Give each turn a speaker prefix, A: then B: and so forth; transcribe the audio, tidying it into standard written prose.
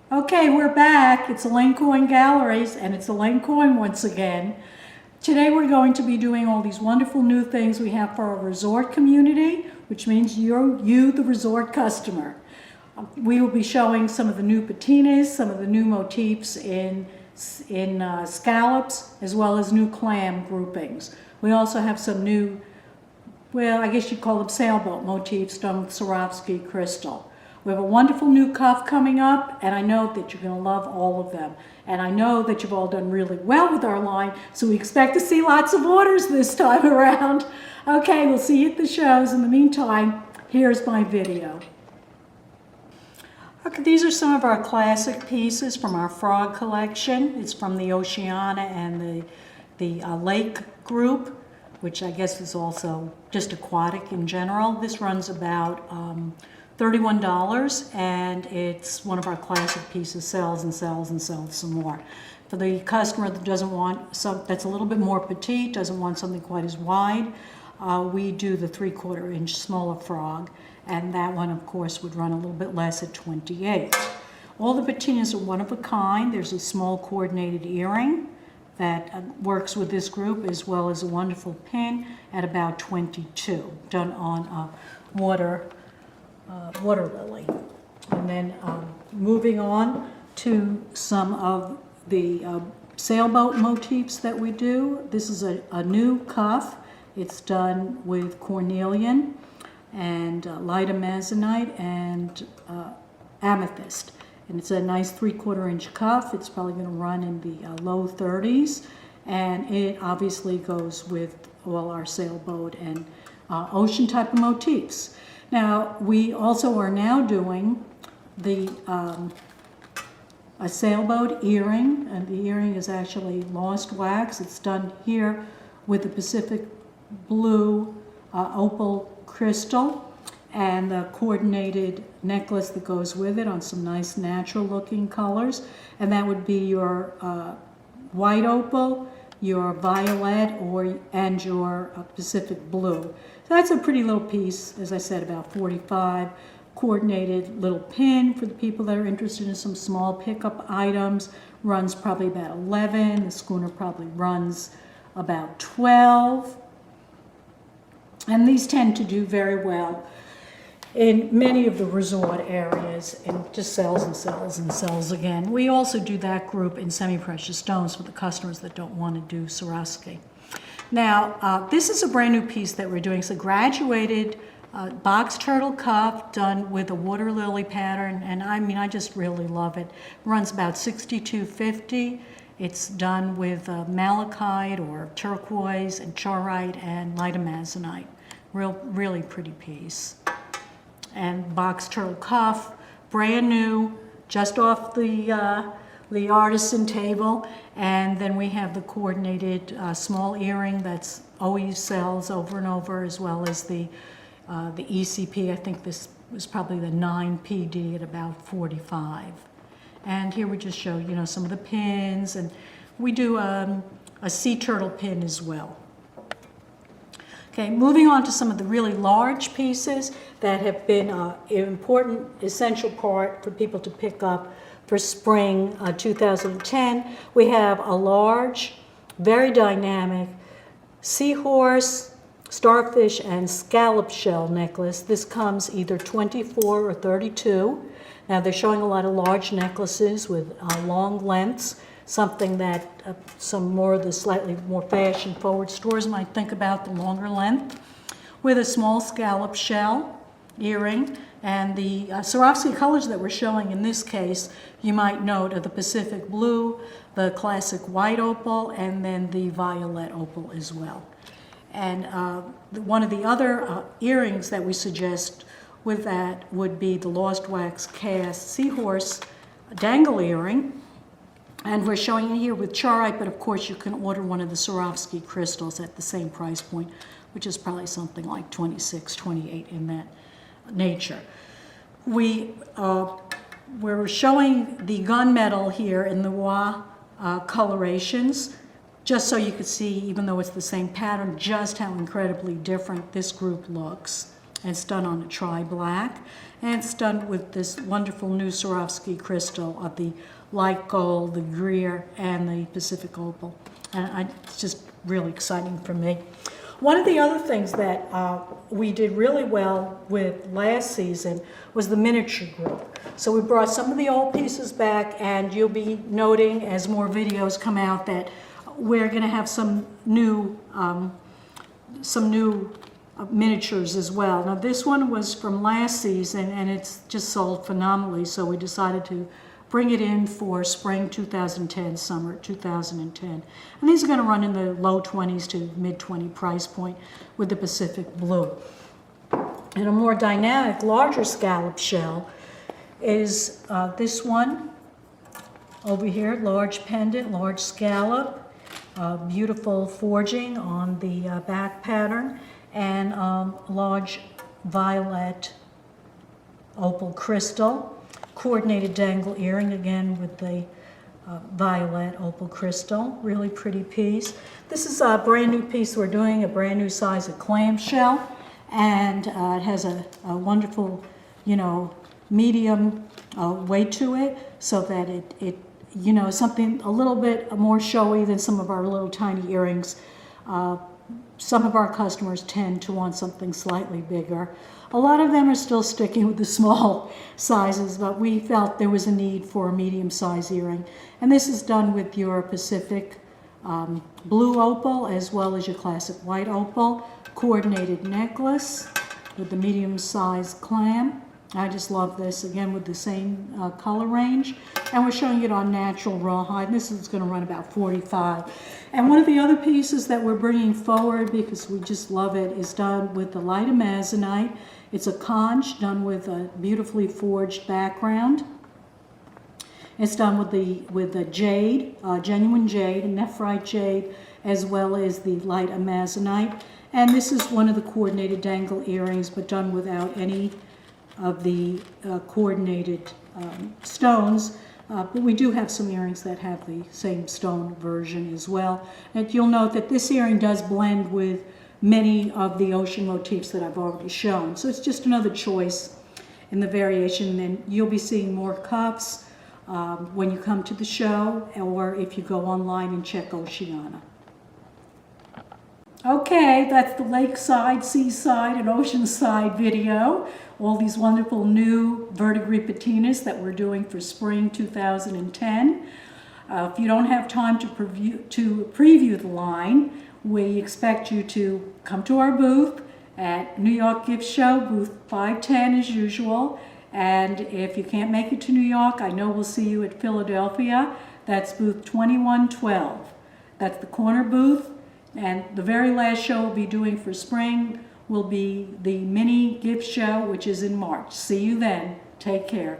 A: Okay, we're back. It's Elaine Coyne Galleries, and it's Elaine Coyne once again. Today we're going to be doing all these wonderful new things we have for our resort community, which means you, the resort customer. We will be showing some of the new patinas, some of the new motifs in scallops, as well as new clam groupings. We also have some new, well, I guess you'd call them sailboat motifs done with Swarovski crystal. We have a wonderful new cuff coming up, and I know that you're going to love all of them. And I know that you've all done really well with our line, so we expect to see lots of orders this time around. Okay, we'll see you at the shows. In the meantime, here's my video. Okay, these are some of our classic pieces from our frog collection. It's from the Oceania and the lake group, which I guess is also just aquatic in general. This runs about $31, and it's one of our classic pieces, sells and sells and sells some more. For the customer that doesn't want some, that's a little bit more petite, doesn't want something quite as wide, we do the 3/4 inch smaller frog, and that one of course would run a little bit less at $28. All the patinas are one of a kind. There's a small coordinated earring that works with this group, as well as a wonderful pin at about $22, done on a water lily. And then moving on to some of the sailboat motifs that we do. This is a new cuff. It's done with cornelian and light amazonite and amethyst. And it's a nice 3/4 inch cuff. It's probably going to run in the low 30s. And it obviously goes with all our sailboat and ocean type of motifs. Now, we also are now doing the a sailboat earring, and the earring is actually lost wax. It's done here with the Pacific blue opal crystal and the coordinated necklace that goes with it on some nice natural looking colors. And that would be your white opal, your violet, and your Pacific blue. So that's a pretty little piece, as I said, about $45. Coordinated little pin for the people that are interested in some small pickup items. Runs probably about $11. The schooner probably runs about $12. And these tend to do very well in many of the resort areas, and just sells and sells and sells again. We also do that group in semi-precious stones for the customers that don't want to do Swarovski. Now, this is a brand new piece that we're doing. It's a graduated box turtle cuff done with a water lily pattern, and I mean, I just really love it. It runs about $62.50. It's done with malachite or turquoise and charoite and light amazonite. Really pretty piece. And box turtle cuff, brand new, just off the artisan table. And then we have the coordinated small earring that's always sells over and over, as well as the ECP. I think this was probably the 9PD at about $45. And here we just show, you know, some of the pins, and we do a sea turtle pin as well. Okay, moving on to some of the really large pieces that have been an important, essential part for people to pick up for spring 2010. We have a large, very dynamic seahorse, starfish, and scallop shell necklace. This comes either 24 or 32. Now they're showing a lot of large necklaces with long lengths, something that some more of the slightly more fashion-forward stores might think about, the longer length, with a small scallop shell earring. And the Swarovski colors that we're showing in this case, you might note, are the Pacific blue, the classic white opal, and then the violet opal as well. And one of the other earrings that we suggest with that would be the lost wax cast seahorse dangle earring. And we're showing it here with charoite, but of course you can order one of the Swarovski crystals at the same price point, which is probably something like $26, $28 in that nature. We're showing the gunmetal here in the noir colorations, just so you could see, even though it's the same pattern, just how incredibly different this group looks. And it's done on a tri-black. And it's done with this wonderful new Swarovski crystal of the light gold, the Greer, and the Pacific opal. And it's just really exciting for me. One of the other things that we did really well with last season was the miniature group. So we brought some of the old pieces back, and you'll be noting as more videos come out that we're going to have some new miniatures as well. Now this one was from last season, and it's just sold phenomenally, so we decided to bring it in for spring 2010, summer 2010. And these are going to run in the low 20s to mid 20 price point with the Pacific blue. And a more dynamic, larger scallop shell is this one over here, large pendant, large scallop, beautiful forging on the back pattern, and large violet opal crystal. Coordinated dangle earring, again with the violet opal crystal. Really pretty piece. This is a brand new piece we're doing, a brand new size of clamshell, and it has a wonderful, medium weight to it, so that it something a little bit more showy than some of our little tiny earrings. Some of our customers tend to want something slightly bigger. A lot of them are still sticking with the small sizes, but we felt there was a need for a medium-size earring. And this is done with your Pacific blue opal as well as your classic white opal. Coordinated necklace with the medium-sized clam. I just love this, again with the same color range. And we're showing it on natural rawhide. This is going to run about $45. And one of the other pieces that we're bringing forward, because we just love it, is done with the light amazonite. It's a conch done with a beautifully forged background. It's done with the jade, genuine jade, nephrite jade, as well as the light amazonite. And this is one of the coordinated dangle earrings, but done without any of the coordinated stones. But we do have some earrings that have the same stone version as well. And you'll note that this earring does blend with many of the ocean motifs that I've already shown. So it's just another choice in the variation. And you'll be seeing more cuffs when you come to the show, or if you go online and check Oceania. Okay, that's the lakeside, seaside, and oceanside video. All these wonderful new verdigris patinas that we're doing for spring 2010. If you don't have time to preview the line, we expect you to come to our booth at New York Gift Show, booth 510 as usual. And if you can't make it to New York, I know we'll see you at Philadelphia. That's booth 2112. That's the corner booth. And the very last show we'll be doing for spring will be the mini gift show, which is in March. See you then. Take care.